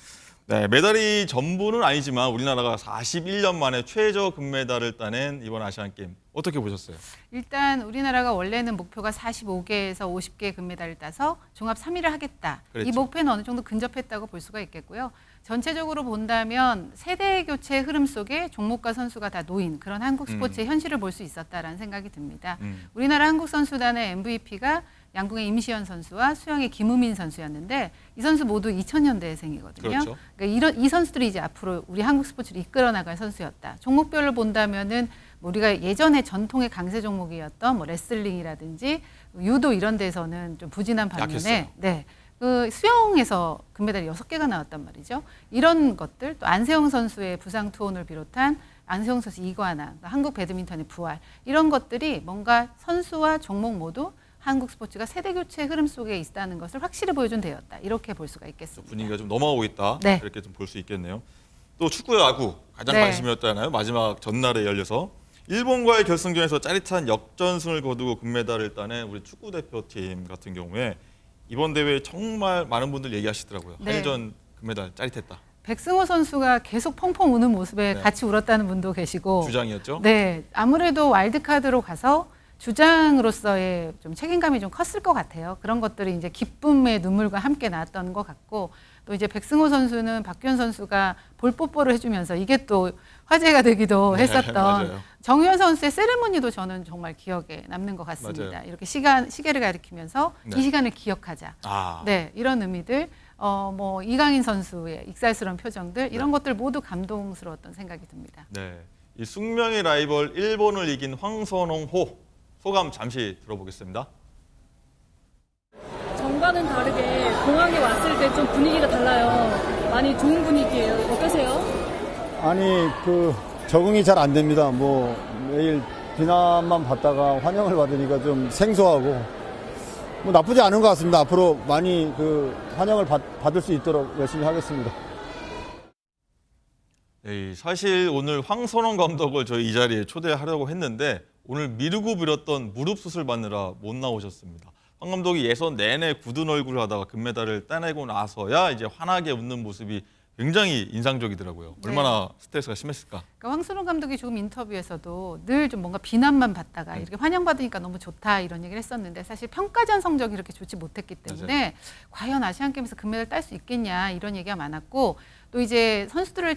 네, 메달이 전부는 아니지만 우리나라가 41년 만에 최저 금메달을 따낸 이번 아시안게임 어떻게 보셨어요? 일단 우리나라가 원래는 목표가 45개에서 50개 금메달을 따서 종합 3위를 하겠다. 그랬죠. 이 목표는 어느 정도 근접했다고 볼 수가 있겠고요. 전체적으로 본다면 세대 교체 흐름 속에 종목과 선수가 다 놓인 그런 한국 스포츠의 현실을 볼 수 있었다라는 생각이 듭니다. 우리나라 한국 선수단의 MVP가 양궁의 임시현 선수와 수영의 김우민 선수였는데 이 선수 모두 2000년대생이거든요. 그렇죠. 그러니까 이 선수들이 이제 앞으로 우리 한국 스포츠를 이끌어 나갈 선수였다. 종목별로 본다면은 우리가 예전에 전통의 강세 종목이었던 뭐 레슬링이라든지 유도 이런 데서는 좀 부진한 반면에 그 수영에서 금메달이 6개가 나왔단 말이죠. 이런 것들 또 안세영 선수의 부상 투혼을 비롯한 안세영 선수 이관왕, 그러니까 한국 배드민턴의 부활 이런 것들이 뭔가 선수와 종목 모두 한국 스포츠가 세대 교체 흐름 속에 있다는 것을 확실히 보여준 대회였다. 이렇게 볼 수가 있겠습니다. 분위기가 좀 넘어가고 있다. 네. 이렇게 좀 볼 수 있겠네요. 또 축구 야구 가장 네. 관심이었잖아요. 마지막 전날에 열려서 일본과의 결승전에서 짜릿한 역전승을 거두고 금메달을 따낸 우리 축구 대표팀 같은 경우에 이번 대회에 정말 많은 분들 얘기하시더라고요. 네. 한일전 금메달 짜릿했다. 백승호 선수가 계속 펑펑 우는 모습에 네. 같이 울었다는 분도 계시고 주장이었죠. 네, 아무래도 와일드카드로 가서 주장으로서의 좀 책임감이 좀 컸을 것 같아요. 그런 것들이 이제 기쁨의 눈물과 함께 나왔던 것 같고 또 이제 백승호 선수는 박규현 선수가 볼 뽀뽀를 해주면서 이게 또 화제가 되기도 네, 했었던 맞아요. 정유현 선수의 세레머니도 저는 정말 기억에 남는 것 같습니다. 맞아요. 이렇게 시계를 가리키면서 네. 이 시간을 기억하자. 아, 네, 이런 의미들. 뭐 이강인 선수의 익살스러운 표정들 이런 것들 모두 감동스러웠던 생각이 듭니다. 네. 이 숙명의 라이벌 일본을 이긴 황선홍호 소감 잠시 들어보겠습니다. 전과는 다르게 공항에 왔을 때 좀 분위기가 달라요. 많이 좋은 분위기예요. 어떠세요? 아니 적응이 잘 안 됩니다. 뭐 매일 비난만 받다가 환영을 받으니까 좀 생소하고 뭐 나쁘지 않은 것 같습니다. 앞으로 많이 환영을 받을 수 있도록 열심히 하겠습니다. 네, 사실 오늘 황선홍 감독을 저희 이 자리에 초대하려고 했는데 오늘 미루고 미뤘던 무릎 수술 받느라 못 나오셨습니다. 황 감독이 예선 내내 굳은 얼굴을 하다가 금메달을 따내고 나서야 이제 환하게 웃는 모습이 굉장히 인상적이더라고요. 네. 얼마나 스트레스가 심했을까. 그러니까 황선홍 감독이 조금 인터뷰에서도 늘 좀 뭔가 비난만 받다가 이렇게 환영받으니까 너무 좋다 이런 얘기를 했었는데 사실 평가전 성적이 이렇게 좋지 못했기 때문에 과연 아시안게임에서 금메달 딸 수 있겠냐 이런 얘기가 많았고 또 이제 선수들을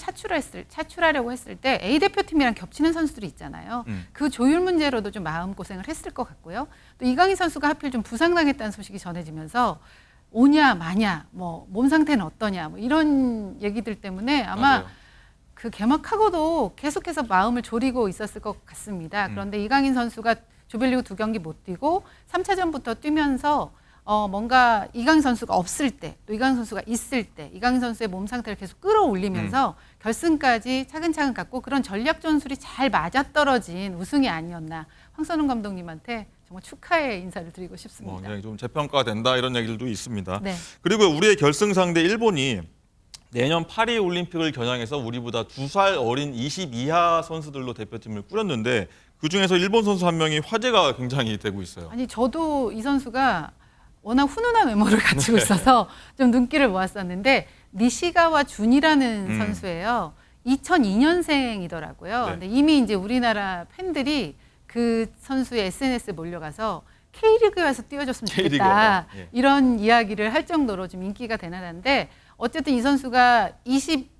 차출하려고 했을 때 A 대표팀이랑 겹치는 선수들이 있잖아요. 그 조율 문제로도 좀 마음고생을 했을 것 같고요. 또 이강인 선수가 하필 좀 부상당했다는 소식이 전해지면서 오냐 마냐 뭐 몸 상태는 어떠냐 뭐 이런 얘기들 때문에 아마 맞아요. 그 개막하고도 계속해서 마음을 졸이고 있었을 것 같습니다. 그런데 이강인 선수가 조별리그 2경기 못 뛰고 3차전부터 뛰면서 뭔가 이강인 선수가 없을 때 또 이강인 선수가 있을 때 이강인 선수의 몸 상태를 계속 끌어올리면서 결승까지 차근차근 갔고 그런 전략 전술이 잘 맞아떨어진 우승이 아니었나 황선홍 감독님한테 정말 축하의 인사를 드리고 싶습니다. 그냥 좀 재평가된다 이런 얘기들도 있습니다. 네. 그리고 우리의 결승 상대 일본이 내년 파리 올림픽을 겨냥해서 우리보다 2살 어린 22하 선수들로 대표팀을 꾸렸는데 그중에서 일본 선수 한 명이 화제가 굉장히 되고 있어요. 아니 저도 이 선수가 워낙 훈훈한 외모를 갖추고 있어서 좀 눈길을 모았었는데 니시가와 준이라는 선수예요. 2002년생이더라고요. 네. 근데 이미 이제 우리나라 팬들이 그 선수의 SNS에 몰려가서 K리그에 와서 뛰어줬으면 좋겠다. K리그요. 예. 이런 이야기를 할 정도로 좀 인기가 대단한데 어쨌든 이 선수가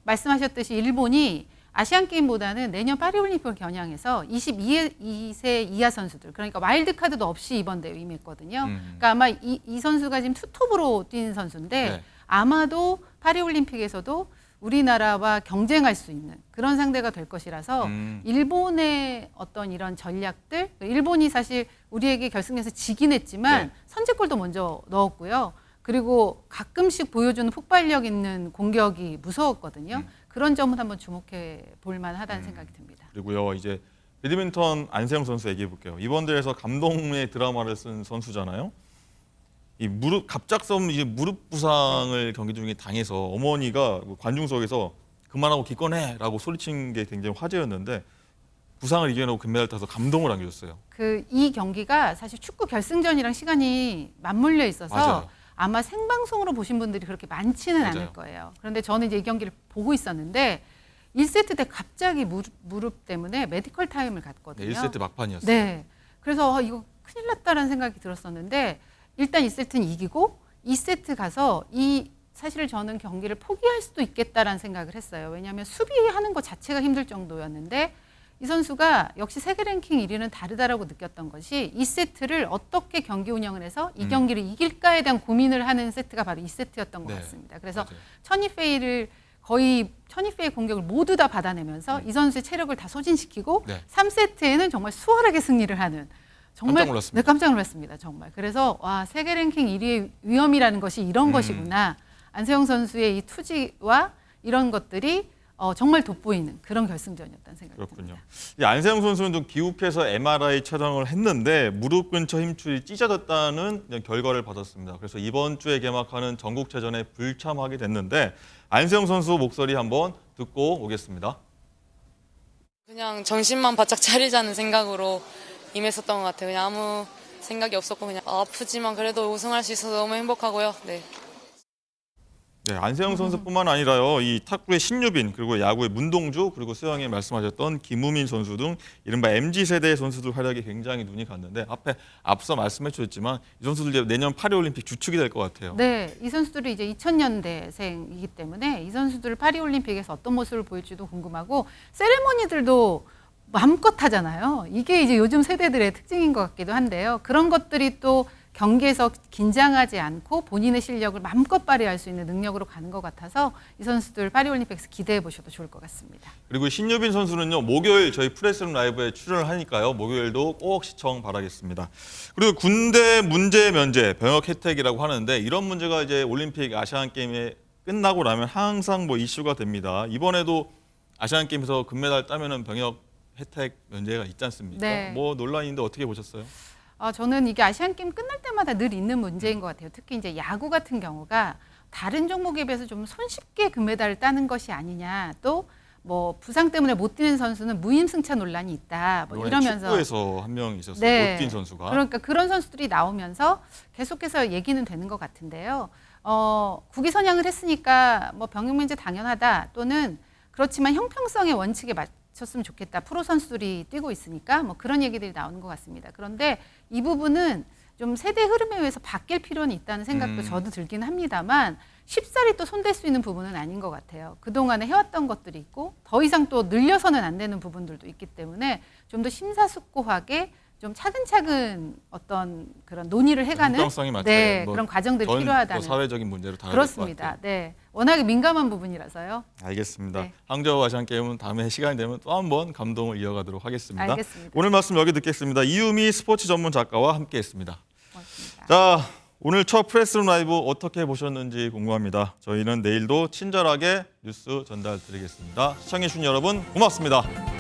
말씀하셨듯이 일본이 아시안게임보다는 내년 파리올림픽을 겨냥해서 22세 이하 선수들 그러니까 와일드카드도 없이 이번 대회 임했거든요. 그러니까 아마 이 선수가 지금 투톱으로 뛴 선수인데 네. 아마도 파리올림픽에서도 우리나라와 경쟁할 수 있는 그런 상대가 될 것이라서 일본의 어떤 이런 전략들 일본이 사실 우리에게 결승에서 지긴 했지만 네. 선제골도 먼저 넣었고요. 그리고 가끔씩 보여주는 폭발력 있는 공격이 무서웠거든요. 그런 점은 한번 주목해 볼 만하다는 생각이 듭니다. 그리고요 이제 배드민턴 안세영 선수 얘기해 볼게요. 이번 대회에서 감동의 드라마를 쓴 선수잖아요. 이 갑작스러운 이제 무릎 부상을 경기 중에 당해서 어머니가 관중석에서 그만하고 기권해라고 소리친 게 굉장히 화제였는데 부상을 이겨내고 금메달 따서 감동을 안겨줬어요. 이 경기가 사실 축구 결승전이랑 시간이 맞물려 있어서 맞아요. 아마 생방송으로 보신 분들이 그렇게 많지는 맞아요. 않을 거예요. 그런데 저는 이제 이 경기를 보고 있었는데 1세트 때 갑자기 무릎 때문에 메디컬 타임을 갔거든요. 네, 1세트 막판이었어요. 네. 그래서 이거 큰일 났다라는 생각이 들었었는데 일단 1세트는 이기고 2세트 가서 사실 저는 경기를 포기할 수도 있겠다라는 생각을 했어요. 왜냐하면 수비하는 것 자체가 힘들 정도였는데 이 선수가 역시 세계 랭킹 1위는 다르다라고 느꼈던 것이 2세트를 어떻게 경기 운영을 해서 이 경기를 이길까에 대한 고민을 하는 세트가 바로 2세트였던 것 네. 같습니다. 그래서 맞아요. 천이페이의 공격을 모두 다 받아내면서 이 선수의 체력을 다 소진시키고 네. 3세트에는 정말 수월하게 승리를 하는 정말 깜짝 놀랐습니다. 네, 깜짝 놀랐습니다. 정말. 그래서 와 세계 랭킹 1위의 위험이라는 것이 이런 것이구나. 안세영 선수의 이 투지와 이런 것들이 정말 돋보이는 그런 결승전이었다는 생각이 그렇군요. 듭니다. 이 안세영 선수는 좀 귀국해서 MRI 촬영을 했는데 무릎 근처 힘줄이 찢어졌다는 결과를 받았습니다. 그래서 이번 주에 개막하는 전국체전에 불참하게 됐는데 안세영 선수 목소리 한번 듣고 오겠습니다. 그냥 정신만 바짝 차리자는 생각으로 임했었던 것 같아요. 그냥 아무 생각이 없었고 그냥 아프지만 그래도 우승할 수 있어서 너무 행복하고요. 네. 네, 안세영 선수뿐만 아니라요. 이 탁구의 신유빈, 그리고 야구의 문동주, 그리고 수영에 말씀하셨던 김우민 선수 등 이른바 MZ세대 선수들 활약이 굉장히 눈이 갔는데 앞서 말씀해 주셨지만 이 선수들 이제 내년 파리올림픽 주축이 될 것 같아요. 네, 이 선수들이 이제 2000년대생이기 때문에 이 선수들 파리올림픽에서 어떤 모습을 보일지도 궁금하고 세레모니들도 마음껏 하잖아요. 이게 이제 요즘 세대들의 특징인 것 같기도 한데요. 그런 것들이 또 경기에서 긴장하지 않고 본인의 실력을 마음껏 발휘할 수 있는 능력으로 가는 것 같아서 이 선수들 파리올림픽에서 기대해 보셔도 좋을 것 같습니다. 그리고 신유빈 선수는요, 목요일 저희 프레스룸 라이브에 출연을 하니까요. 목요일도 꼭 시청 바라겠습니다. 그리고 군대 문제 면제, 병역 혜택이라고 하는데 이런 문제가 이제 올림픽 아시안 게임에 끝나고 나면 항상 뭐 이슈가 됩니다. 이번에도 아시안 게임에서 금메달 따면은 병역 혜택 면제가 있지 않습니까? 네. 뭐 논란인데 어떻게 보셨어요? 저는 이게 아시안 게임 끝날 때마다 늘 있는 문제인 것 같아요. 특히 이제 야구 같은 경우가 다른 종목에 비해서 좀 손쉽게 금메달을 따는 것이 아니냐. 또 뭐 부상 때문에 못 뛰는 선수는 무임승차 논란이 있다. 뭐 이번에 이러면서 축구에서 한 명 있었어요. 네. 못 뛴 선수가. 그러니까 그런 선수들이 나오면서 계속해서 얘기는 되는 것 같은데요. 국위 선양을 했으니까 뭐 병역 면제 당연하다. 또는 그렇지만 형평성의 원칙에 맞췄으면 좋겠다. 프로 선수들이 뛰고 있으니까 뭐 그런 얘기들이 나오는 것 같습니다. 그런데 이 부분은 좀 세대 흐름에 의해서 바뀔 필요는 있다는 생각도 저도 들긴 합니다만 쉽사리 또 손댈 수 있는 부분은 아닌 것 같아요. 그동안에 해왔던 것들이 있고 더 이상 또 늘려서는 안 되는 부분들도 있기 때문에 좀 더 심사숙고하게 좀 차근차근 어떤 그런 논의를 해가는 형평성이 맞게 네, 뭐 그런 과정들이 전 필요하다는 사회적인 문제로 다뤄야 될것 그렇습니다. 같아요. 네, 워낙에 민감한 부분이라서요. 알겠습니다. 네. 항저우 아시안 게임은 다음에 시간이 되면 또 한 번 감동을 이어가도록 하겠습니다. 알겠습니다. 오늘 말씀 여기 듣겠습니다. 이유미 스포츠 전문 작가와 함께했습니다. 고맙습니다. 자, 오늘 첫 프레스룸 라이브 어떻게 보셨는지 궁금합니다. 저희는 내일도 친절하게 뉴스 전달드리겠습니다. 시청해주신 여러분 고맙습니다.